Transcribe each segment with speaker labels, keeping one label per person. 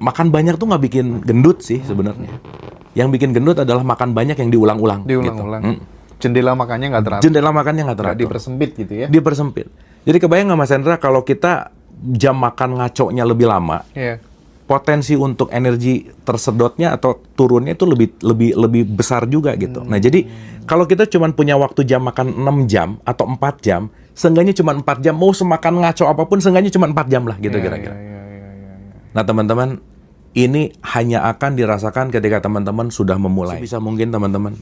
Speaker 1: makan banyak tuh nggak bikin gendut sih sebenarnya. Yang bikin gendut adalah makan banyak yang diulang-ulang.
Speaker 2: Diulang-ulang.
Speaker 1: Gitu.
Speaker 2: Jendela makannya nggak teratur.
Speaker 1: Jendela makannya nggak teratur.
Speaker 2: Dipersempit gitu ya.
Speaker 1: Dipersempit. Jadi kebayang nggak Mas Hendra kalau kita jam makan ngaconya lebih lama,
Speaker 2: Iya.
Speaker 1: potensi untuk energi tersedotnya atau turunnya itu lebih besar juga gitu. Nah, jadi kalau kita cuma punya waktu jam makan 6 jam atau 4 jam, seenggaknya cuma 4 jam, mau semakan ngaco apapun, seenggaknya cuma 4 jam lah gitu kira-kira.
Speaker 2: Iya.
Speaker 1: Nah, teman-teman, ini hanya akan dirasakan ketika teman-teman sudah memulai. Bisa mungkin teman-teman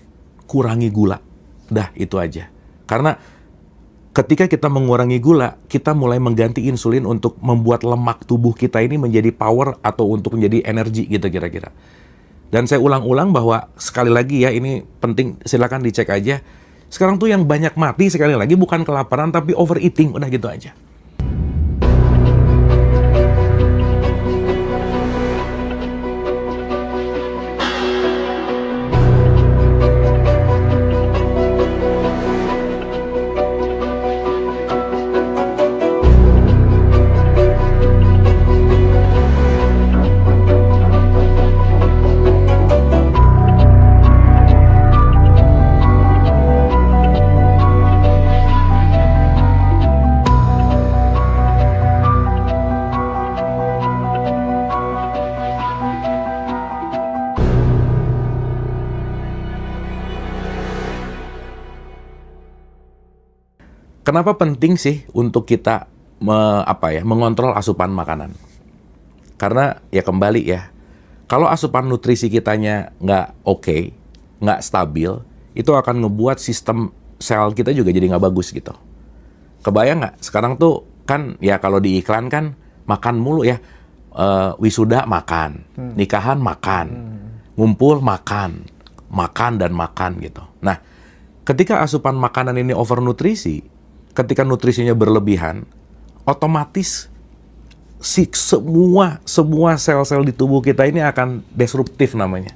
Speaker 1: kurangi gula. Dah, itu aja. Karena ketika kita mengurangi gula, kita mulai mengganti insulin untuk membuat lemak tubuh kita ini menjadi power atau untuk menjadi energi gitu kira-kira. Dan saya ulang-ulang bahwa sekali lagi ya, ini penting, silakan dicek aja. Sekarang tuh yang banyak mati sekali lagi bukan kelaparan tapi overeating, udah gitu aja. Kenapa penting sih untuk kita mengontrol asupan makanan? Karena ya kembali ya, kalau asupan nutrisi kitanya nggak oke, nggak stabil, itu akan ngebuat sistem sel kita juga jadi nggak bagus gitu. Kebayang nggak? Sekarang tuh kan ya kalau di iklan kan makan mulu ya, wisuda makan, nikahan makan, ngumpul makan dan makan gitu. Nah, ketika asupan makanan ini overnutrisi, ketika nutrisinya berlebihan, otomatis semua sel-sel di tubuh kita ini akan disruptif namanya.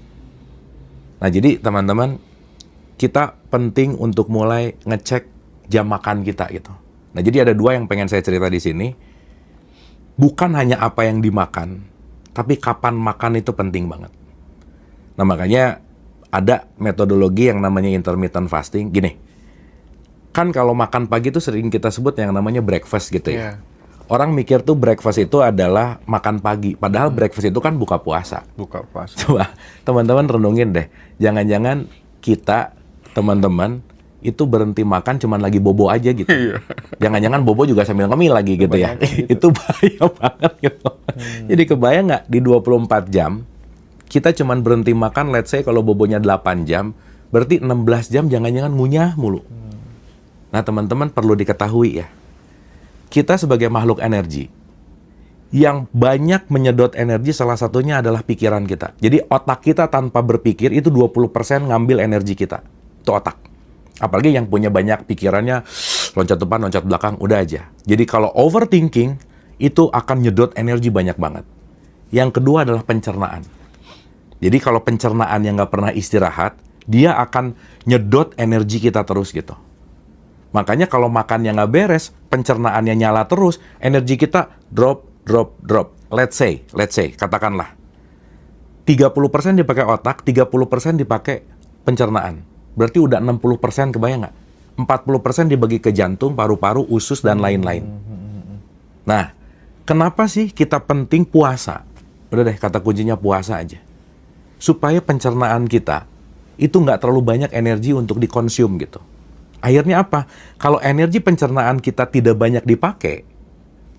Speaker 1: Nah, jadi teman-teman, kita penting untuk mulai ngecek jam makan kita gitu. Nah, jadi ada dua yang pengen saya cerita di sini. Bukan hanya apa yang dimakan, tapi kapan makan itu penting banget. Nah, makanya ada metodologi yang namanya intermittent fasting. Gini, kan kalau makan pagi itu sering kita sebut yang namanya breakfast gitu ya.
Speaker 2: Yeah.
Speaker 1: Orang mikir tuh breakfast itu adalah makan pagi. Padahal breakfast itu kan buka puasa.
Speaker 2: Buka puasa.
Speaker 1: Coba teman-teman renungin deh. Jangan-jangan kita, teman-teman, itu berhenti makan cuman lagi bobo aja gitu. Jangan-jangan bobo juga sambil ngemil lagi gitu ya. Itu bahaya banget gitu. Jadi kebayang nggak di 24 jam, kita cuman berhenti makan, let's say kalau bobonya 8 jam, berarti 16 jam jangan-jangan ngunyah mulu. Nah, teman-teman perlu diketahui ya, kita sebagai makhluk energi, yang banyak menyedot energi salah satunya adalah pikiran kita. Jadi otak kita tanpa berpikir itu 20% ngambil energi kita. Itu otak. Apalagi yang punya banyak pikirannya, loncat depan, loncat belakang, udah aja. Jadi kalau overthinking, itu akan nyedot energi banyak banget. Yang kedua adalah pencernaan. Jadi kalau pencernaan yang nggak pernah istirahat, dia akan nyedot energi kita terus gitu. Makanya kalau makan yang nggak beres, pencernaannya nyala terus, energi kita drop. Let's say, katakanlah 30% dipakai otak, 30% dipakai pencernaan. Berarti udah 60%, kebayang nggak? 40% dibagi ke jantung, paru-paru, usus, dan lain-lain. Nah, kenapa sih kita penting puasa? Udah deh, kata kuncinya puasa aja. Supaya pencernaan kita itu nggak terlalu banyak energi untuk dikonsum gitu. Akhirnya apa? Kalau energi pencernaan kita tidak banyak dipakai,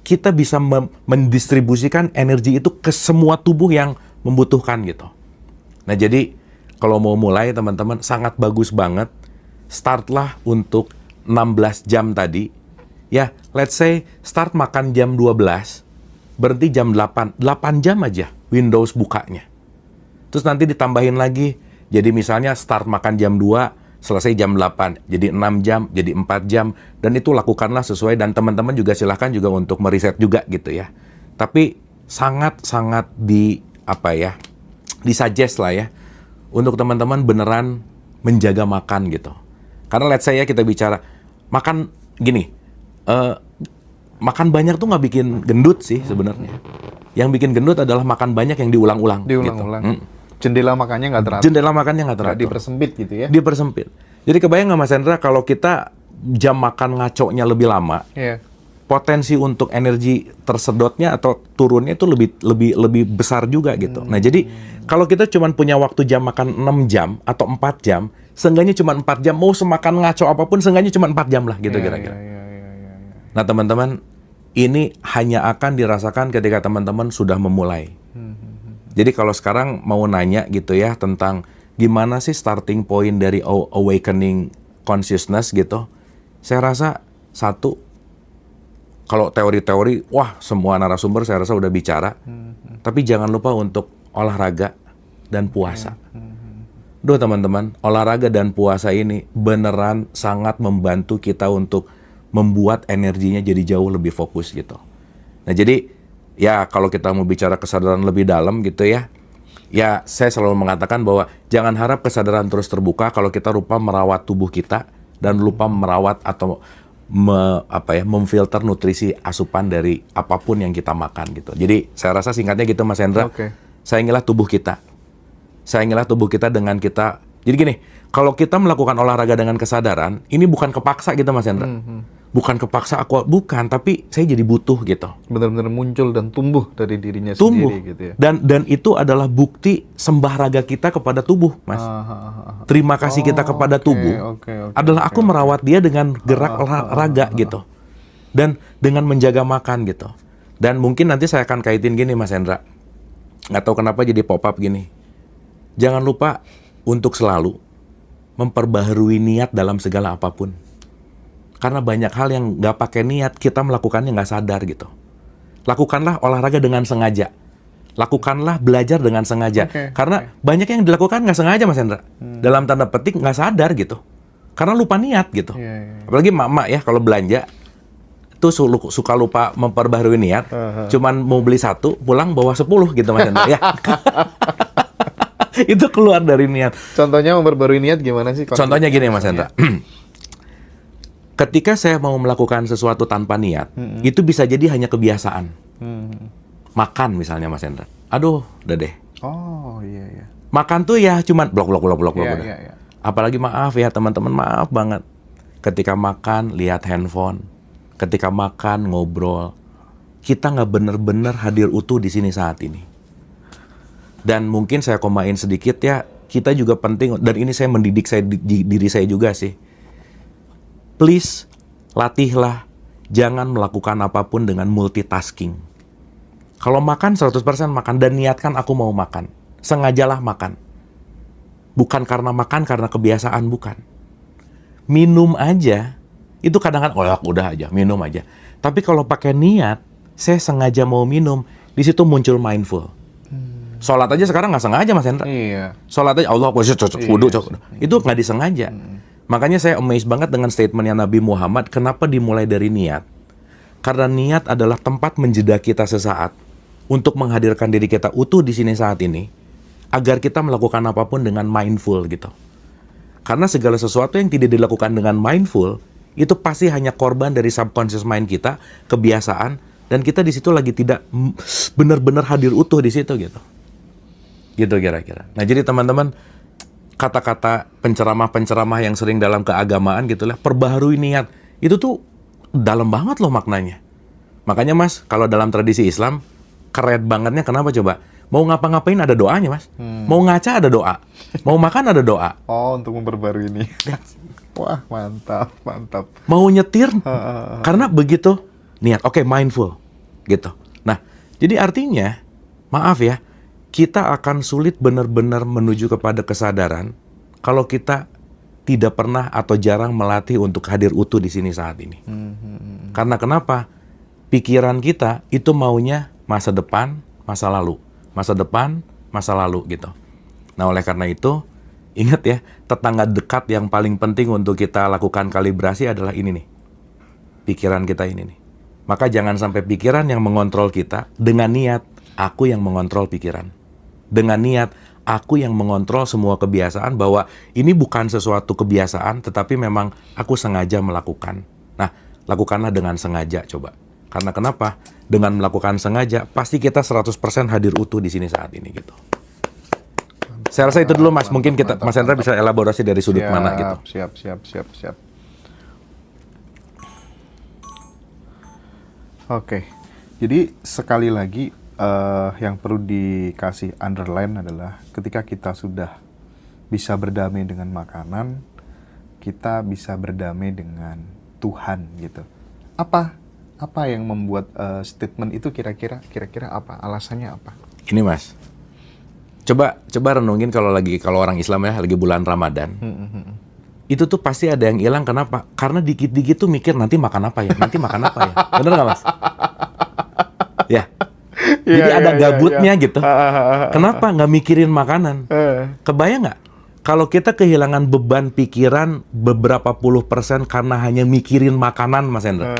Speaker 1: kita bisa mendistribusikan energi itu ke semua tubuh yang membutuhkan gitu. Nah, jadi kalau mau mulai teman-teman sangat bagus banget, startlah untuk 16 jam tadi. Ya, let's say start makan jam 12, berhenti jam 8. 8 jam aja Windows bukanya. Terus nanti ditambahin lagi, jadi misalnya start makan jam 2, selesai jam 8, jadi 6 jam, jadi 4 jam, dan itu lakukanlah sesuai, dan teman-teman juga silahkan juga untuk meriset juga gitu ya. Tapi sangat-sangat disuggest lah ya, untuk teman-teman beneran menjaga makan gitu. Karena let's say ya kita bicara, makan gini, makan banyak tuh nggak bikin gendut sih sebenarnya. Yang bikin gendut adalah makan banyak yang diulang-ulang.
Speaker 2: Diulang-ulang.
Speaker 1: Gitu.
Speaker 2: Jendela makannya nggak teratur.
Speaker 1: Jendela makannya nggak teratur.
Speaker 2: Nggak dipersempit gitu ya?
Speaker 1: Dipersempit. Jadi kebayang nggak Mas Hendra kalau kita jam makan ngaconya lebih lama,
Speaker 2: Iya.
Speaker 1: potensi untuk energi tersedotnya atau turunnya itu lebih besar juga gitu. Nah, jadi kalau kita cuma punya waktu jam makan 6 jam atau 4 jam, seenggaknya cuma 4 jam, mau semakan ngaco apapun, seenggaknya cuma 4 jam lah gitu
Speaker 2: Iya,
Speaker 1: kira-kira.
Speaker 2: iya.
Speaker 1: Nah, teman-teman, ini hanya akan dirasakan ketika teman-teman sudah memulai. Jadi kalau sekarang mau nanya gitu ya tentang gimana sih starting point dari awakening consciousness gitu, saya rasa satu, kalau teori-teori, wah semua narasumber saya rasa udah bicara, tapi jangan lupa untuk olahraga dan puasa. Duh teman-teman, olahraga dan puasa ini beneran sangat membantu kita untuk membuat energinya jadi jauh lebih fokus gitu. Nah jadi, ya kalau kita mau bicara kesadaran lebih dalam gitu ya saya selalu mengatakan bahwa jangan harap kesadaran terus terbuka kalau kita lupa merawat tubuh kita dan lupa merawat atau memfilter nutrisi asupan dari apapun yang kita makan gitu. Jadi saya rasa singkatnya gitu Mas Hendra, sayangilah tubuh kita. Sayangilah tubuh kita dengan kita. Jadi gini, kalau kita melakukan olahraga dengan kesadaran, ini bukan kepaksa gitu Mas Hendra. Bukan kepaksa bukan, tapi saya jadi butuh gitu.
Speaker 2: Benar-benar muncul dan tumbuh dari dirinya
Speaker 1: Tumbuh.
Speaker 2: sendiri gitu ya.
Speaker 1: Dan itu adalah bukti sembah raga kita kepada tubuh, Mas. Terima kasih kita kepada tubuh adalah aku merawat dia dengan gerak olahraga gitu. Dan dengan menjaga makan gitu. Dan mungkin nanti saya akan kaitin gini Mas Hendra. Nggak tahu kenapa jadi pop-up gini. Jangan lupa untuk selalu memperbaharui niat dalam segala apapun. Karena banyak hal yang nggak pakai niat, kita melakukannya nggak sadar gitu. Lakukanlah olahraga dengan sengaja. Lakukanlah belajar dengan sengaja. Karena banyak yang dilakukan nggak sengaja Mas Hendra. Dalam tanda petik nggak sadar gitu. Karena lupa niat gitu. Apalagi mak-mak ya kalau belanja, itu suka lupa memperbaharui niat. Cuman mau beli 1, pulang bawa 10 gitu Mas Hendra. Ya. Itu keluar dari niat.
Speaker 2: Contohnya memperbarui niat gimana sih?
Speaker 1: Contohnya gini Mas Hendra. Ketika saya mau melakukan sesuatu tanpa niat, itu bisa jadi hanya kebiasaan. Makan misalnya Mas Hendra. Aduh, udah deh.
Speaker 2: Oh, iya.
Speaker 1: Makan tuh ya cuman blok.
Speaker 2: Iya.
Speaker 1: Apalagi maaf ya teman-teman, maaf banget. Ketika makan, lihat handphone. Ketika makan, ngobrol. Kita nggak bener-bener hadir utuh di sini saat ini. Dan mungkin saya komain sedikit ya, kita juga penting, dan ini saya mendidik diri saya juga sih. Please, latihlah, jangan melakukan apapun dengan multitasking. Kalau makan, 100% makan, dan niatkan aku mau makan. Sengajalah makan. Bukan karena makan, karena kebiasaan, bukan. Minum aja, itu kadang-kadang, udah aja, minum aja. Tapi kalau pakai niat, saya sengaja mau minum, di situ muncul mindful. Sholat aja sekarang nggak sengaja Mas Hendra.
Speaker 2: Iya.
Speaker 1: Sholat aja, Allah, wudhu, itu nggak disengaja. Makanya saya amazed banget dengan statementnya Nabi Muhammad, kenapa dimulai dari niat? Karena niat adalah tempat menjeda kita sesaat untuk menghadirkan diri kita utuh di sini saat ini, agar kita melakukan apapun dengan mindful gitu. Karena segala sesuatu yang tidak dilakukan dengan mindful, itu pasti hanya korban dari subconscious mind kita, kebiasaan, dan kita di situ lagi tidak benar-benar hadir utuh di situ gitu. Gitu kira-kira. Nah jadi teman-teman, kata-kata penceramah-penceramah yang sering dalam keagamaan gitu lah, perbaharui niat, itu tuh dalam banget loh maknanya. Makanya Mas, kalau dalam tradisi Islam, keren bangetnya kenapa coba? Mau ngapa-ngapain ada doanya Mas. Mau ngaca ada doa. Mau makan ada doa.
Speaker 2: Oh, untuk memperbarui ini. Wah, mantap.
Speaker 1: Mau nyetir, karena begitu niat, oke, mindful gitu. Nah, jadi artinya, maaf ya, kita akan sulit benar-benar menuju kepada kesadaran kalau kita tidak pernah atau jarang melatih untuk hadir utuh di sini saat ini. Karena kenapa? Pikiran kita itu maunya masa depan, masa lalu. Masa depan, masa lalu gitu. Nah, oleh karena itu, ingat ya, tetangga dekat yang paling penting untuk kita lakukan kalibrasi adalah ini nih. Pikiran kita ini nih. Maka jangan sampai pikiran yang mengontrol kita dengan niat, aku yang mengontrol pikiran. Dengan niat, aku yang mengontrol semua kebiasaan bahwa ini bukan sesuatu kebiasaan, tetapi memang aku sengaja melakukan. Nah, lakukanlah dengan sengaja coba. Karena kenapa? Dengan melakukan sengaja, pasti kita 100% hadir utuh di sini saat ini gitu. Saya rasa itu dulu Mas, mungkin Mas Hendra bisa elaborasi dari sudut mana gitu.
Speaker 2: Siap. Oke, jadi sekali lagi yang perlu dikasih underline adalah ketika kita sudah bisa berdamai dengan makanan, kita bisa berdamai dengan Tuhan gitu. Apa yang membuat statement itu kira-kira apa? Alasannya apa?
Speaker 1: Ini Mas, coba renungin kalau orang Islam ya lagi bulan Ramadan. Itu tuh pasti ada yang hilang. Kenapa? Karena dikit-dikit tuh mikir nanti makan apa ya? Bener nggak Mas? Ya. Jadi ada gabutnya gitu. Kenapa nggak mikirin makanan? Kebayang nggak? Kalau kita kehilangan beban pikiran beberapa puluh % karena hanya mikirin makanan, Mas Hendra.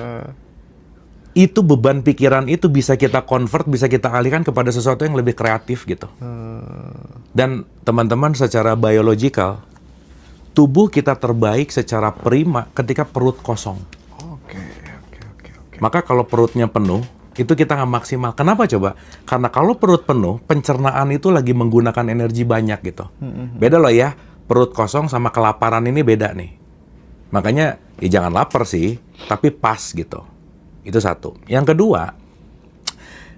Speaker 1: Itu beban pikiran itu bisa kita convert, bisa kita alihkan kepada sesuatu yang lebih kreatif gitu. Dan teman-teman secara biologikal, tubuh kita terbaik secara prima ketika perut kosong.
Speaker 2: Oke.
Speaker 1: Maka kalau perutnya penuh, itu kita nggak maksimal. Kenapa coba? Karena kalau perut penuh, pencernaan itu lagi menggunakan energi banyak gitu. Beda loh ya, perut kosong sama kelaparan ini beda nih. Makanya ya jangan lapar sih, tapi pas gitu. Itu satu. Yang kedua,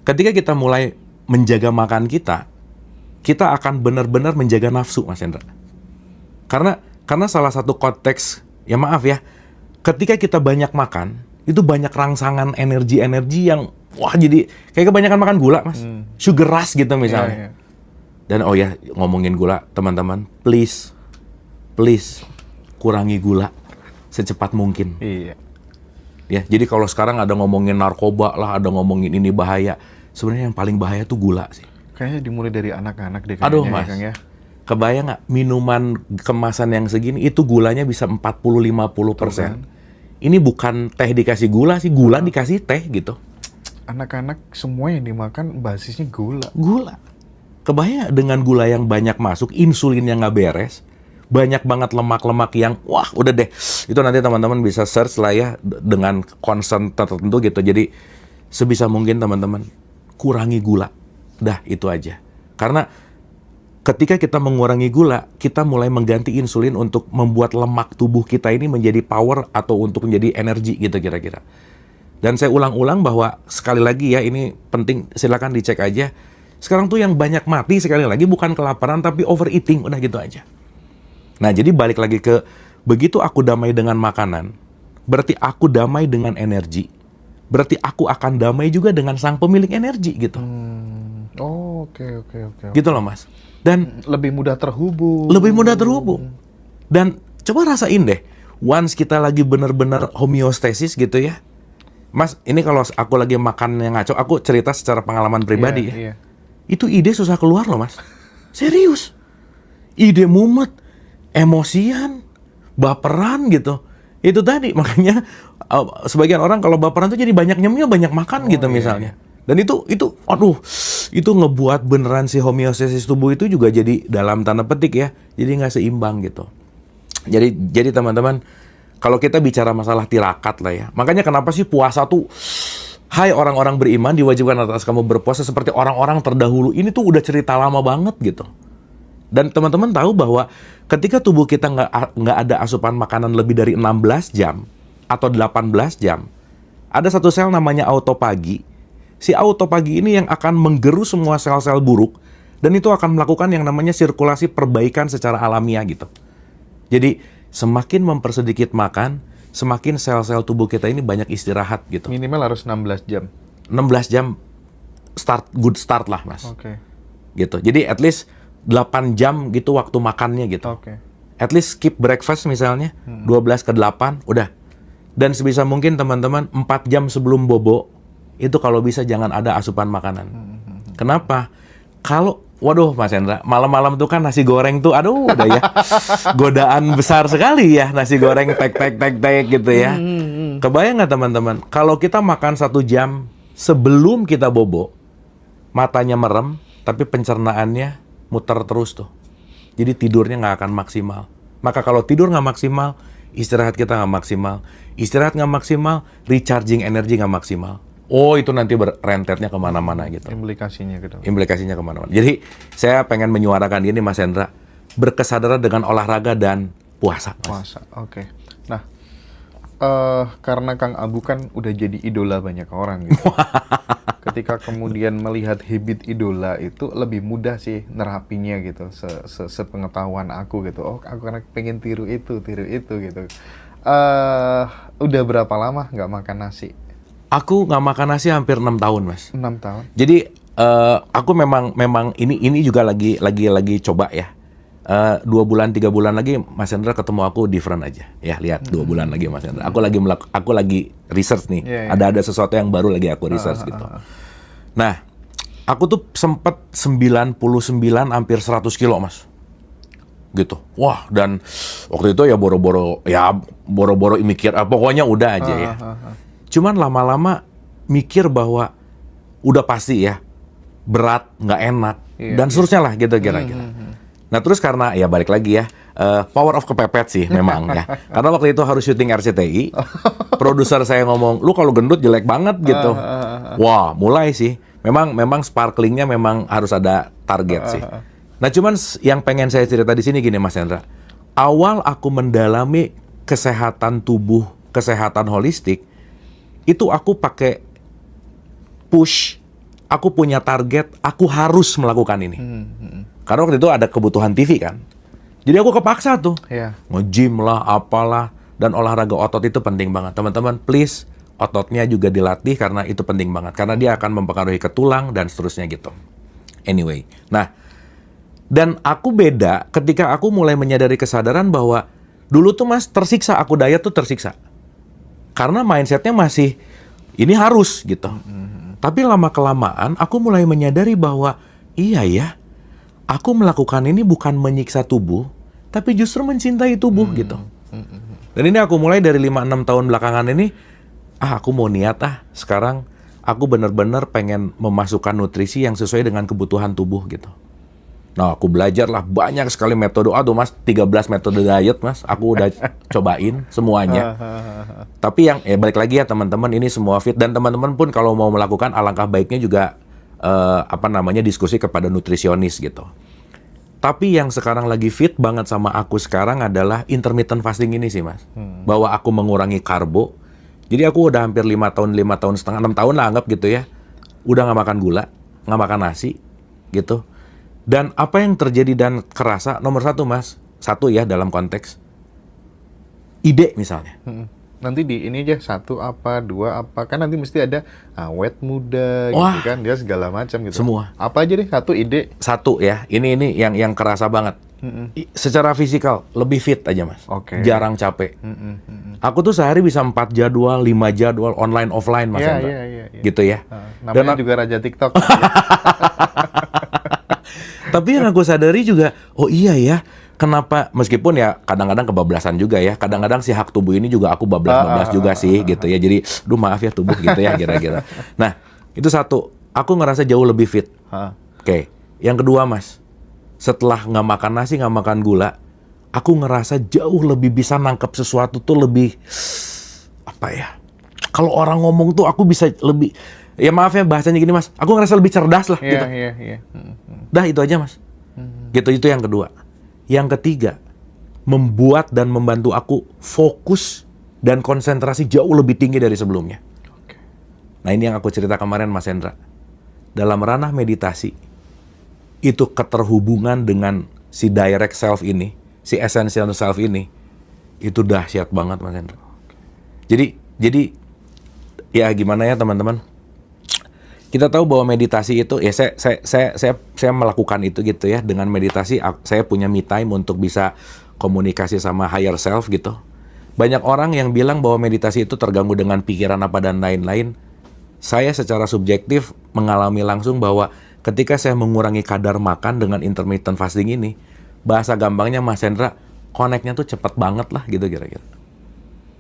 Speaker 1: ketika kita mulai menjaga makan kita akan benar-benar menjaga nafsu, Mas Hendra. Karena salah satu konteks, ya maaf ya, ketika kita banyak makan, itu banyak rangsangan energi-energi yang, wah jadi kayak kebanyakan makan gula, Mas. Sugar rush gitu misalnya. Dan oh ya, ngomongin gula, teman-teman, please, kurangi gula secepat mungkin.
Speaker 2: Iya.
Speaker 1: Ya, jadi kalau sekarang ada ngomongin narkoba lah, ada ngomongin ini bahaya, sebenarnya yang paling bahaya tuh gula sih.
Speaker 2: Kayaknya dimulai dari anak-anak deh.
Speaker 1: Aduh,
Speaker 2: ya,
Speaker 1: Mas.
Speaker 2: Kang, ya.
Speaker 1: Kebayang nggak minuman kemasan yang segini itu gulanya bisa 40-50%. Ini bukan teh dikasih gula sih, gula dikasih teh gitu.
Speaker 2: Anak-anak semua yang dimakan basisnya gula.
Speaker 1: Gula. Kebayang nggak dengan gula yang banyak masuk, insulin yang nggak beres, banyak banget lemak-lemak yang, wah udah deh. Itu nanti teman-teman bisa search lah ya dengan concern tertentu gitu. Jadi sebisa mungkin teman-teman kurangi gula. Dah itu aja. Karena ketika kita mengurangi gula, kita mulai mengganti insulin untuk membuat lemak tubuh kita ini menjadi power atau untuk menjadi energi gitu kira-kira. Dan saya ulang-ulang bahwa sekali lagi ya ini penting, silakan dicek aja. Sekarang tuh yang banyak mati sekali lagi bukan kelaparan tapi overeating, udah gitu aja. Nah jadi balik lagi ke begitu aku damai dengan makanan, berarti aku damai dengan energi. Berarti aku akan damai juga dengan sang pemilik energi gitu.
Speaker 2: Oke.
Speaker 1: Gitu loh Mas. Dan
Speaker 2: lebih mudah terhubung.
Speaker 1: Dan coba rasain deh, once kita lagi bener-bener homeostasis gitu ya. Mas, ini kalau aku lagi makan yang ngaco, aku cerita secara pengalaman pribadi ya. Itu ide susah keluar loh Mas. Serius. Ide mumet, emosian, baperan gitu. Itu tadi, makanya sebagian orang kalau baperan tuh jadi banyak nyemil, banyak makan gitu misalnya. Dan itu ngebuat beneran si homeostasis tubuh itu juga jadi dalam tanda petik ya, jadi nggak seimbang gitu. Jadi teman-teman, kalau kita bicara masalah tirakat lah ya, makanya kenapa sih puasa tuh, hai orang-orang beriman diwajibkan atas kamu berpuasa seperti orang-orang terdahulu. Ini tuh udah cerita lama banget gitu. Dan teman-teman tahu bahwa ketika tubuh kita nggak ada asupan makanan lebih dari 16 jam atau 18 jam, ada satu sel namanya autopagi. Si autopagi ini yang akan menggerus semua sel-sel buruk dan itu akan melakukan yang namanya sirkulasi perbaikan secara alamiah gitu. Jadi semakin mempersedikit makan, semakin sel-sel tubuh kita ini banyak istirahat gitu.
Speaker 2: Minimal harus 16 jam.
Speaker 1: 16 jam good start lah Mas.
Speaker 2: Oke.
Speaker 1: Gitu. Jadi at least 8 jam gitu waktu makannya gitu.
Speaker 2: Oke.
Speaker 1: At least skip breakfast misalnya, 12 ke 8, udah. Dan sebisa mungkin teman-teman 4 jam sebelum bobo, itu kalau bisa jangan ada asupan makanan. Kenapa? Kalau, waduh Mas Hendra, malam-malam tuh kan nasi goreng tuh, aduh udah ya, godaan besar sekali ya, nasi goreng tek gitu ya. Kebayang nggak teman-teman, kalau kita makan 1 jam sebelum kita bobo, matanya merem, tapi pencernaannya muter terus tuh. Jadi tidurnya nggak akan maksimal. Maka kalau tidur nggak maksimal, istirahat kita nggak maksimal. Istirahat nggak maksimal, recharging energi nggak maksimal. Oh, itu nanti rentetnya kemana-mana gitu.
Speaker 2: Implikasinya gitu.
Speaker 1: Implikasinya kemana-mana. Jadi saya pengen menyuarakan ini Mas Hendra, berkesadaran dengan olahraga dan puasa. Mas.
Speaker 2: Puasa, oke. Nah, karena Kang Abu kan udah jadi idola banyak orang gitu. Ketika kemudian melihat habit idola itu lebih mudah sih nerapinya gitu, sepengetahuan aku gitu. Oh, aku karena pengen tiru itu gitu. Udah berapa lama nggak makan nasi?
Speaker 1: Aku nggak makan nasi hampir 6 tahun, Mas.
Speaker 2: 6 tahun.
Speaker 1: Jadi aku memang ini juga lagi coba ya. 2 bulan 3 bulan lagi Mas Hendra ketemu aku different aja. Ya, lihat 2 bulan lagi Mas Hendra. Aku lagi research nih.
Speaker 2: Yeah.
Speaker 1: Ada sesuatu yang baru lagi aku research gitu. Nah, aku tuh sempet 99 hampir 100 kilo, Mas. Gitu. Wah, dan waktu itu ya boro-boro mikir pokoknya udah aja ya. Cuman lama-lama mikir bahwa udah pasti ya berat, nggak enak, dan seterusnya lah gitu kira-kira. Nah terus karena ya balik lagi ya, power of kepepet sih memang ya. Karena waktu itu harus syuting RCTI, produser saya ngomong, lu kalau gendut jelek banget gitu. Wah mulai sih, memang sparklingnya memang harus ada target sih. Nah cuman yang pengen saya cerita di sini gini Mas Hendra, awal aku mendalami kesehatan tubuh, kesehatan holistik, itu aku pakai push, aku punya target, aku harus melakukan ini. Karena waktu itu ada kebutuhan TV kan. Jadi aku kepaksa tuh. Nge-gym lah, apalah. Dan olahraga otot itu penting banget. Teman-teman, please, ototnya juga dilatih karena itu penting banget. Karena dia akan mempengaruhi ke tulang dan seterusnya gitu. Anyway, nah. Dan aku beda ketika aku mulai menyadari kesadaran bahwa dulu tuh Mas, tersiksa. Aku diet tuh tersiksa. Karena mindsetnya masih, ini harus gitu. Tapi lama-kelamaan aku mulai menyadari bahwa, iya ya, aku melakukan ini bukan menyiksa tubuh, tapi justru mencintai tubuh gitu. Dan ini aku mulai dari 5-6 tahun belakangan ini, aku mau niat sekarang aku benar-benar pengen memasukkan nutrisi yang sesuai dengan kebutuhan tubuh gitu. Nah, aku belajar lah banyak sekali metode. Aduh Mas, 13 metode diet Mas, aku udah cobain semuanya. Tapi yang balik lagi ya teman-teman, ini semua fit. Dan teman-teman pun kalau mau melakukan, alangkah baiknya juga diskusi kepada nutrisionis gitu. Tapi yang sekarang lagi fit banget sama aku sekarang adalah intermittent fasting ini sih Mas. Bahwa aku mengurangi karbo. Jadi aku udah hampir 5 tahun setengah, 6 tahun lah anggap gitu ya. Udah nggak makan gula, nggak makan nasi gitu. Dan apa yang terjadi dan kerasa, nomor 1 Mas, 1 ya dalam konteks ide misalnya.
Speaker 2: Nanti di ini aja 1 apa, 2 apa, kan nanti mesti ada awet muda gitu kan, dia segala macam gitu.
Speaker 1: Semua.
Speaker 2: Apa aja deh 1 ide.
Speaker 1: 1 ya, ini yang kerasa banget. Secara fisikal lebih fit aja Mas. Jarang capek. Aku tuh sehari bisa 4 jadwal, 5 jadwal online offline Mas Hendra. Gitu ya.
Speaker 2: Namanya juga raja TikTok.
Speaker 1: Tapi yang aku sadari juga, oh iya ya, kenapa meskipun ya kadang-kadang kebablasan juga ya, kadang-kadang si hak tubuh ini juga aku bablas juga sih gitu ya. Jadi, maaf ya tubuh gitu ya kira-kira. Nah, itu 1, aku ngerasa jauh lebih fit. Oke. Yang kedua Mas, setelah nggak makan nasi, nggak makan gula, aku ngerasa jauh lebih bisa nangkep sesuatu tuh lebih, apa ya, kalau orang ngomong tuh aku bisa lebih, ya maaf ya bahasanya gini Mas, aku ngerasa lebih cerdas lah gitu. Dah itu aja Mas. Gitu, itu yang kedua. Yang ketiga, membuat dan membantu aku fokus dan konsentrasi jauh lebih tinggi dari sebelumnya. Nah ini yang aku cerita kemarin Mas Hendra. Dalam ranah meditasi, itu keterhubungan dengan si direct self ini, si essential self ini, itu dahsyat banget Mas Hendra. Jadi ya gimana ya teman-teman? Kita tahu bahwa meditasi itu, ya saya melakukan itu gitu ya. Dengan meditasi, saya punya me time untuk bisa komunikasi sama higher self gitu. Banyak orang yang bilang bahwa meditasi itu terganggu dengan pikiran apa dan lain-lain. Saya secara subjektif mengalami langsung bahwa ketika saya mengurangi kadar makan dengan intermittent fasting ini, bahasa gampangnya Mas Hendra, connect-nya tuh cepet banget lah gitu kira-kira.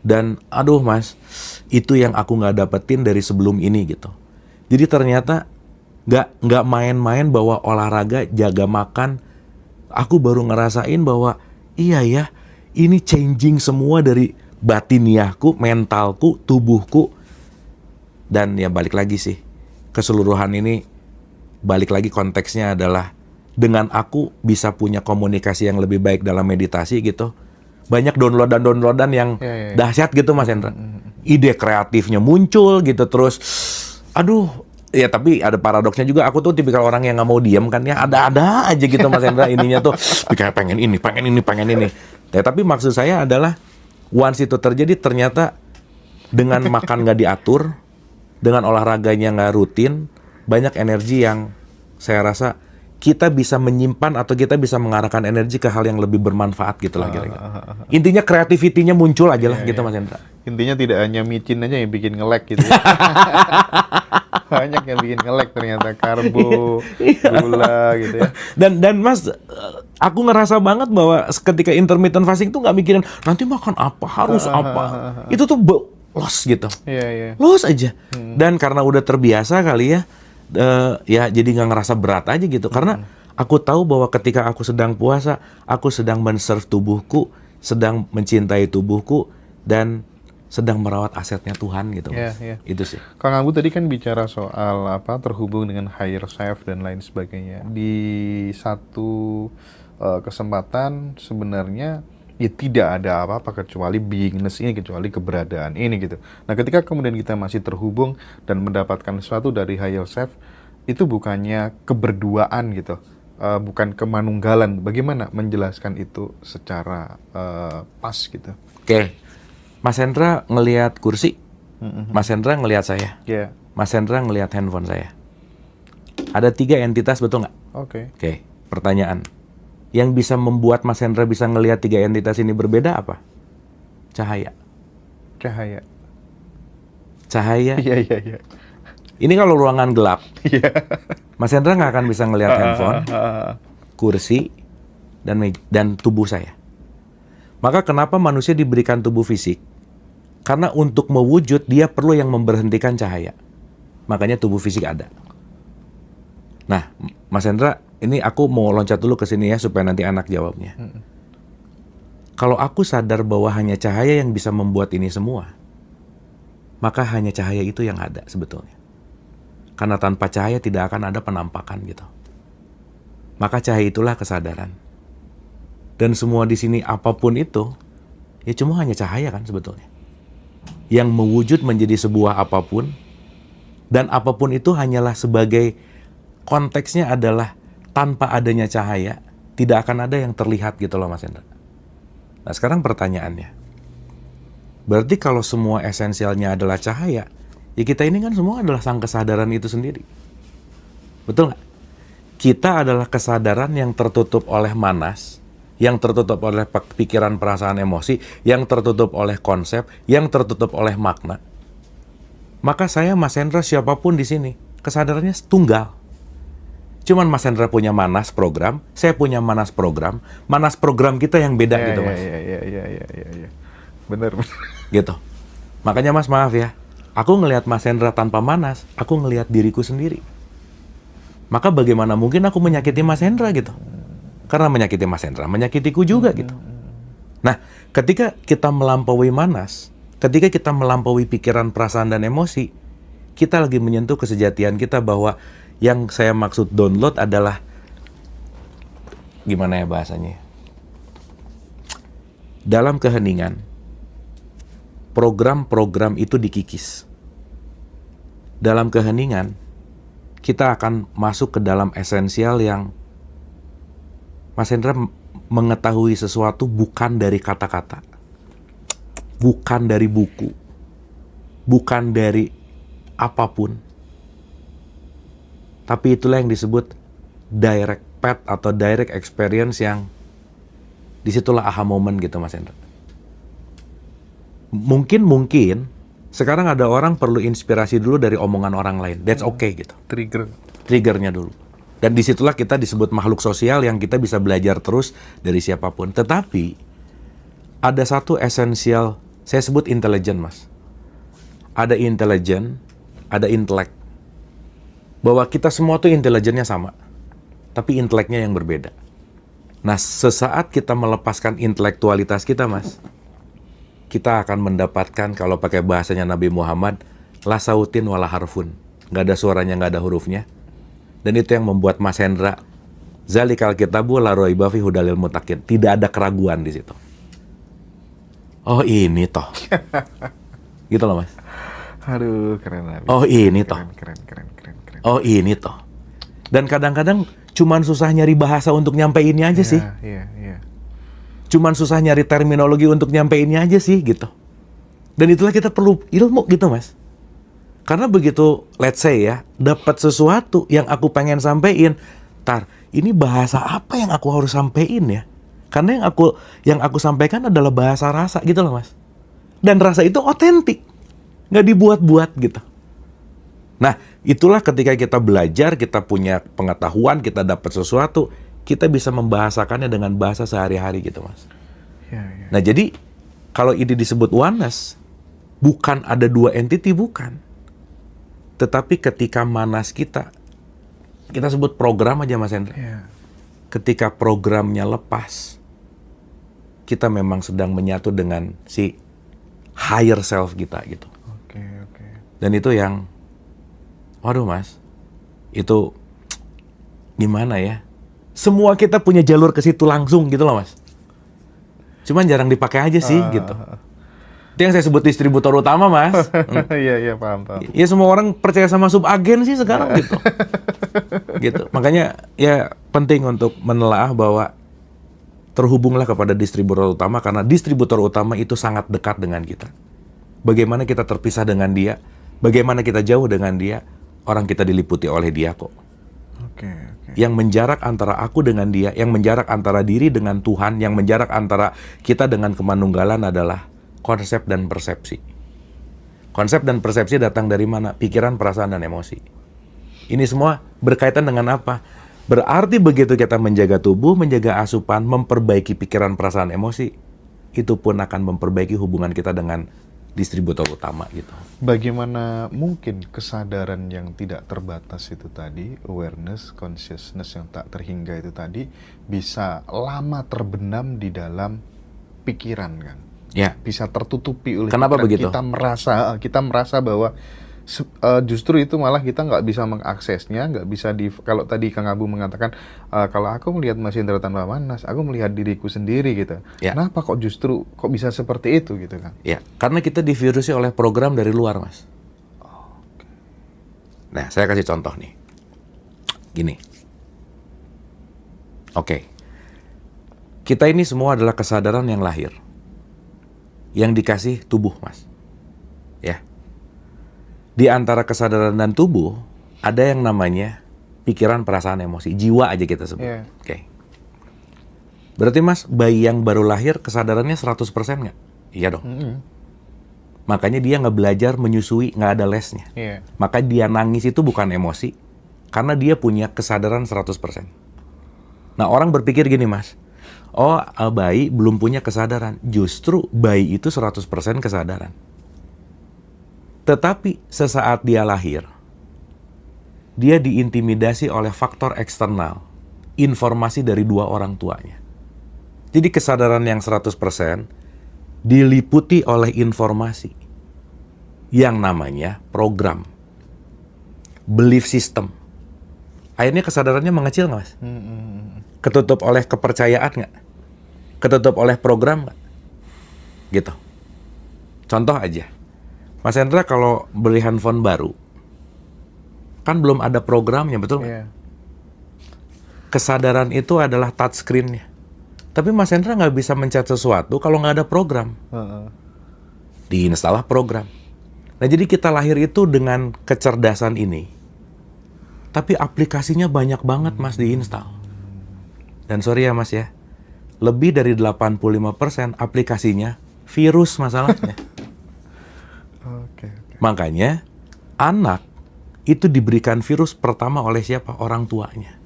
Speaker 1: Dan aduh Mas, itu yang aku nggak dapetin dari sebelum ini gitu. Jadi ternyata nggak main-main bahwa olahraga, jaga makan. Aku baru ngerasain bahwa iya ya, ini changing semua dari batiniahku, mentalku, tubuhku. Dan ya balik lagi sih, keseluruhan ini balik lagi konteksnya adalah dengan aku bisa punya komunikasi yang lebih baik dalam meditasi gitu. Banyak downloadan yang dahsyat gitu Mas Hendra. Ide kreatifnya muncul gitu terus. Aduh, ya tapi ada paradoksnya juga. Aku tuh tipikal orang yang nggak mau diam kan ya. Ada-ada aja gitu Mas Hendra ininya tuh. Kayak pengen ini. Ya, tapi maksud saya adalah once itu terjadi ternyata dengan makan nggak diatur, dengan olahraganya nggak rutin, banyak energi yang saya rasa kita bisa menyimpan atau kita bisa mengarahkan energi ke hal yang lebih bermanfaat gitu lah kira-kira. Intinya kreativitinya muncul aja lah gitu Mas Hendra.
Speaker 2: Intinya tidak hanya micin aja yang bikin nge-lag gitu ya. Banyak yang bikin nge-lag ternyata, karbo, gula gitu ya.
Speaker 1: Dan Mas, aku ngerasa banget bahwa ketika intermittent fasting tuh nggak mikirin nanti makan apa, harus apa. Itu tuh los gitu. Los aja. Dan karena udah terbiasa kali ya, ya jadi nggak ngerasa berat aja gitu. Karena aku tahu bahwa ketika aku sedang puasa, aku sedang men-serve tubuhku, sedang mencintai tubuhku, dan sedang merawat asetnya Tuhan gitu. Itu sih.
Speaker 2: Kang Abu tadi kan bicara soal terhubung dengan higher self dan lain sebagainya. Di satu kesempatan sebenarnya ya tidak ada apa-apa kecuali beingness ini, kecuali keberadaan ini gitu. Nah, ketika kemudian kita masih terhubung dan mendapatkan sesuatu dari higher self, itu bukannya keberduaan gitu, bukan kemanunggalan. Bagaimana menjelaskan itu secara pas gitu?
Speaker 1: Oke. Mas Hendra ngelihat kursi, Mas Hendra ngelihat saya, Mas Hendra ngelihat handphone saya. Ada 3 entitas, betul nggak? Oke. Pertanyaan. Yang bisa membuat Mas Hendra bisa ngelihat 3 entitas ini berbeda apa? Cahaya.
Speaker 2: Iya.
Speaker 1: Ini kalau ruangan gelap, Mas Hendra nggak akan bisa ngelihat handphone, kursi, dan tubuh saya. Maka kenapa manusia diberikan tubuh fisik? Karena untuk mewujud dia perlu yang memberhentikan cahaya. Makanya tubuh fisik ada. Nah, Mas Hendra, ini aku mau loncat dulu ke sini ya supaya nanti anak jawabnya. Kalau aku sadar bahwa hanya cahaya yang bisa membuat ini semua, maka hanya cahaya itu yang ada sebetulnya. Karena tanpa cahaya tidak akan ada penampakan gitu. Maka cahaya itulah kesadaran. Dan semua di sini apapun itu, ya cuma hanya cahaya kan sebetulnya. Yang mewujud menjadi sebuah apapun, dan apapun itu hanyalah sebagai konteksnya adalah tanpa adanya cahaya, tidak akan ada yang terlihat gitu loh Mas Hendra. Nah sekarang pertanyaannya, berarti kalau semua esensialnya adalah cahaya, ya kita ini kan semua adalah sang kesadaran itu sendiri. Betul nggak? Kita adalah kesadaran yang tertutup oleh manas, yang tertutup oleh pikiran, perasaan, emosi, yang tertutup oleh konsep, yang tertutup oleh makna. Maka saya, Mas Hendra, siapapun di sini, kesadarannya tunggal. Cuman Mas Hendra punya manas program, saya punya manas program kita yang beda gitu Mas.
Speaker 2: Iya. Benar.
Speaker 1: Gitu. Makanya Mas, maaf ya, aku ngelihat Mas Hendra tanpa manas, aku ngelihat diriku sendiri. Maka bagaimana mungkin aku menyakiti Mas Hendra gitu? Karena menyakiti Mas Hendra, menyakitiku juga gitu. Nah, ketika kita melampaui manas, ketika kita melampaui pikiran, perasaan, dan emosi, kita lagi menyentuh kesejatian kita bahwa yang saya maksud download adalah, gimana ya bahasanya? Dalam keheningan, program-program itu dikikis. Dalam keheningan, kita akan masuk ke dalam esensial yang Mas Hendra mengetahui sesuatu bukan dari kata-kata, bukan dari buku, bukan dari apapun. Tapi itulah yang disebut direct path atau direct experience, yang disitulah aha moment gitu Mas Hendra. Mungkin sekarang ada orang perlu inspirasi dulu dari omongan orang lain. That's okay gitu. Triggernya dulu. Dan disitulah kita disebut makhluk sosial yang kita bisa belajar terus dari siapapun. Tetapi ada satu esensial, saya sebut intelijen Mas. Ada intelijen, ada intelek. Bahwa kita semua tuh intelijennya sama, tapi inteleknya yang berbeda. Nah, sesaat kita melepaskan intelektualitas kita Mas, kita akan mendapatkan, kalau pakai bahasanya Nabi Muhammad, La sautin wala harfun. Nggak ada suaranya, nggak ada hurufnya. Dan itu yang membuat Mas Hendra, Zalikal kitabu la raiba fi hudalil muttaqin. Tidak ada keraguan di situ. Oh ini toh. Gitu loh Mas.
Speaker 2: Aduh, keren Nabi.
Speaker 1: Oh ini toh.
Speaker 2: Keren.
Speaker 1: Oh ini toh. Dan kadang-kadang cuman susah nyari bahasa untuk nyampeinnya aja sih.
Speaker 2: Iya.
Speaker 1: Cuman susah nyari terminologi untuk nyampeinnya aja sih gitu. Dan itulah kita perlu ilmu gitu Mas. Karena begitu, let's say ya, dapat sesuatu yang aku pengen sampein, ini bahasa apa yang aku harus sampein ya? Karena yang aku sampaikan adalah bahasa rasa gitu loh Mas. Dan rasa itu otentik, nggak dibuat-buat gitu. Nah, itulah ketika kita belajar, kita punya pengetahuan, kita dapat sesuatu, kita bisa membahasakannya dengan bahasa sehari-hari gitu Mas.
Speaker 2: Ya.
Speaker 1: Nah jadi, kalau ini disebut oneness, bukan ada dua entity, bukan. Tetapi ketika manas kita sebut program aja Mas Hendra.
Speaker 2: Ya.
Speaker 1: Ketika programnya lepas, kita memang sedang menyatu dengan si higher self kita gitu.
Speaker 2: Oke.
Speaker 1: Dan itu yang, waduh Mas, itu gimana ya? Semua kita punya jalur ke situ langsung gitu loh Mas. Cuman jarang dipakai aja sih gitu. Itu yang saya sebut distributor utama Mas.
Speaker 2: Iya, paham.
Speaker 1: Ya semua orang percaya sama subagen sih sekarang gitu. Gitu. Makanya ya penting untuk menelaah bahwa terhubunglah kepada distributor utama, karena distributor utama itu sangat dekat dengan kita. Bagaimana kita terpisah dengan dia, bagaimana kita jauh dengan dia, orang kita diliputi oleh dia kok.
Speaker 2: Oke.
Speaker 1: Yang menjarak antara aku dengan dia, yang menjarak antara diri dengan Tuhan, yang menjarak antara kita dengan kemanunggalan adalah konsep dan persepsi. Konsep dan persepsi datang dari mana? Pikiran, perasaan, dan emosi. Ini semua berkaitan dengan apa? Berarti begitu kita menjaga tubuh, menjaga asupan, memperbaiki pikiran, perasaan, emosi, itu pun akan memperbaiki hubungan kita dengan distributor utama gitu.
Speaker 2: Bagaimana mungkin kesadaran yang tidak terbatas itu tadi, awareness, consciousness yang tak terhingga itu tadi, bisa lama terbenam di dalam pikiran kan?
Speaker 1: Ya.
Speaker 2: Bisa tertutupi oleh
Speaker 1: Kenapa
Speaker 2: pikiran.
Speaker 1: begitu?
Speaker 2: Kita merasa bahwa justru itu malah kita nggak bisa mengaksesnya, nggak bisa kalau tadi Kang Abu mengatakan kalau aku melihat Mas Hendra tanpa manas, aku melihat diriku sendiri gitu.
Speaker 1: Ya.
Speaker 2: Kenapa kok bisa seperti itu gitu kan?
Speaker 1: Ya, karena kita divirusi oleh program dari luar, Mas. Nah, saya kasih contoh nih. Gini. Oke. Kita ini semua adalah kesadaran yang lahir. Yang dikasih tubuh, Mas. Ya. Di antara kesadaran dan tubuh, ada yang namanya pikiran, perasaan, emosi. Jiwa aja kita sebut.
Speaker 2: Yeah.
Speaker 1: Oke. Berarti, Mas, bayi yang baru lahir kesadarannya 100% nggak? Iya dong. Makanya dia nggak belajar menyusui, nggak ada lesnya.
Speaker 2: Yeah.
Speaker 1: Maka dia nangis itu bukan emosi, karena dia punya kesadaran 100%. Nah, orang berpikir gini, Mas. Oh, bayi belum punya kesadaran. Justru bayi itu 100% kesadaran. Tetapi sesaat dia lahir, dia diintimidasi oleh faktor eksternal, informasi dari dua orang tuanya. Jadi kesadaran yang 100% diliputi oleh informasi yang namanya program, belief system. Akhirnya kesadarannya mengecil nggak, Mas? Ketutup oleh kepercayaan nggak? Ketutup oleh program nggak? Gitu. Contoh aja. Mas Hendra kalau beli handphone baru, kan belum ada programnya, betul nggak?
Speaker 2: Yeah.
Speaker 1: Kesadaran itu adalah touchscreen-nya. Tapi Mas Hendra nggak bisa mencet sesuatu kalau nggak ada program. Diinstallah program. Nah, jadi kita lahir itu dengan kecerdasan ini. Tapi aplikasinya banyak banget, Mas, diinstal. Dan sorry ya, Mas ya. Lebih dari 85% aplikasinya virus masalahnya.
Speaker 2: Oke.
Speaker 1: Makanya, anak itu diberikan virus pertama oleh siapa? Orang tuanya.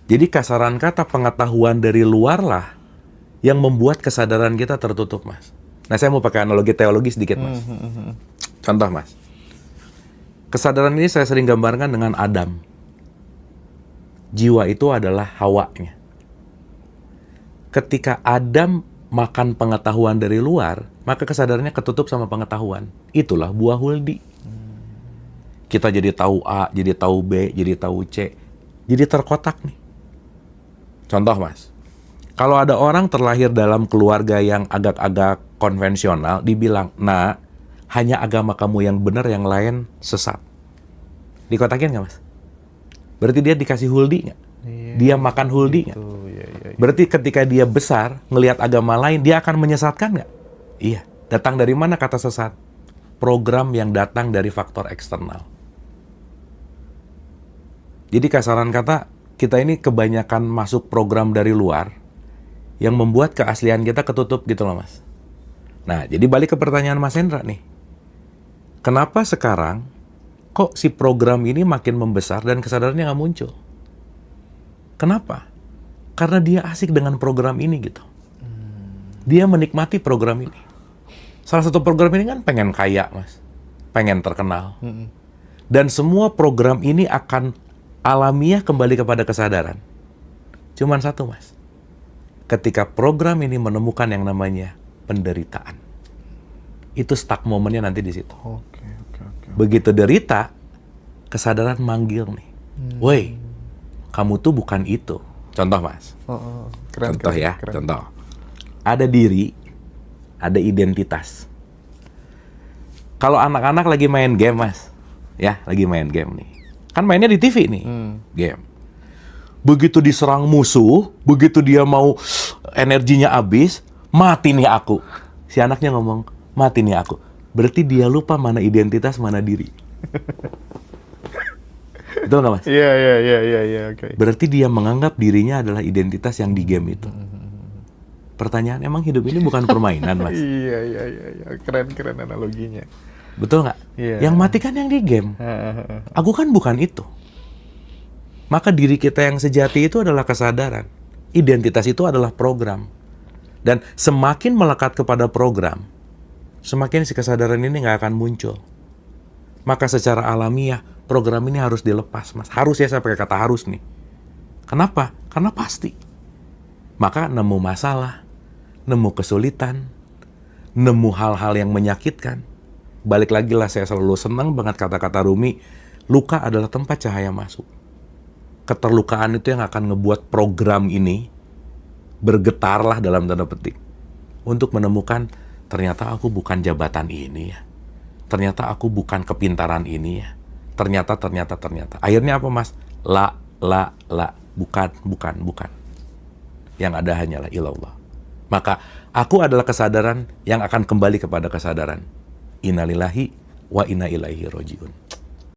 Speaker 1: Jadi kasaran kata pengetahuan dari luar lah yang membuat kesadaran kita tertutup, Mas. Nah, saya mau pakai analogi teologi sedikit, Mas. Contoh, Mas. Kesadaran ini saya sering gambarkan dengan Adam. Jiwa itu adalah Hawanya. Ketika Adam makan pengetahuan dari luar, maka kesadarannya ketutup sama pengetahuan. Itulah buah huldi. Kita jadi tahu A, jadi tahu B, jadi tahu C. Jadi terkotak nih. Contoh Mas, kalau ada orang terlahir dalam keluarga yang agak-agak konvensional, dibilang, nah, hanya agama kamu yang benar, yang lain sesat. Dikotakin nggak Mas? Berarti dia dikasih huldi nggak?
Speaker 2: Iya,
Speaker 1: Dia makan huldi nggak?
Speaker 2: gitu. Iya.
Speaker 1: Berarti ketika dia besar, ngelihat agama lain, dia akan menyesatkan nggak? Iya. Datang dari mana kata sesat? Program yang datang dari faktor eksternal. Jadi kasaran kata, kita ini kebanyakan masuk program dari luar yang membuat keaslian kita ketutup gitu loh Mas. Nah, jadi balik ke pertanyaan Mas Hendra nih. Kenapa sekarang kok si program ini makin membesar dan kesadarannya nggak muncul? Kenapa? Karena dia asik dengan program ini gitu. Dia menikmati program ini. Salah satu program ini kan pengen kaya Mas. Pengen terkenal. Dan semua program ini akan alamiah kembali kepada kesadaran. Cuman satu Mas. Ketika program ini menemukan yang namanya penderitaan. Itu stuck momennya nanti di situ.
Speaker 2: Oke.
Speaker 1: Begitu derita, kesadaran manggil nih. Woi, kamu tuh bukan itu. Contoh Mas.
Speaker 2: Keren,
Speaker 1: Contoh
Speaker 2: keren,
Speaker 1: ya,
Speaker 2: keren.
Speaker 1: contoh. Ada diri, ada identitas. Kalau anak-anak lagi main game Mas, ya lagi main game nih. Kan mainnya di TV nih, game. Begitu diserang musuh, begitu dia mau energinya habis, mati nih aku. Si anaknya ngomong, mati nih aku. Berarti dia lupa mana identitas, mana diri. Betul nggak Mas?
Speaker 2: Iya, oke.
Speaker 1: Berarti dia menganggap dirinya adalah identitas yang di game itu. Pertanyaan, emang hidup ini bukan permainan Mas?
Speaker 2: Iya. Keren analoginya.
Speaker 1: Betul nggak?
Speaker 2: Iya.
Speaker 1: Yang mati kan yang di game. Aku kan bukan itu. Maka diri kita yang sejati itu adalah kesadaran. Identitas itu adalah program. Dan semakin melekat kepada program, semakin si kesadaran ini nggak akan muncul. Maka secara alamiah, program ini harus dilepas, Mas. Harus ya, saya pakai kata harus nih. Kenapa? Karena pasti. Maka nemu masalah, nemu kesulitan, nemu hal-hal yang menyakitkan. Balik lagi lah, saya selalu senang banget kata-kata Rumi, luka adalah tempat cahaya masuk. Keterlukaan itu yang akan ngebuat program ini bergetarlah dalam tanda petik. Untuk menemukan, ternyata aku bukan jabatan ini ya. Ternyata aku bukan kepintaran ini ya. Ternyata. Akhirnya apa Mas? La. Bukan. Yang ada hanyalah ilallah. Maka aku adalah kesadaran yang akan kembali kepada kesadaran. Innalillahi wa inna ilaihi rojiun.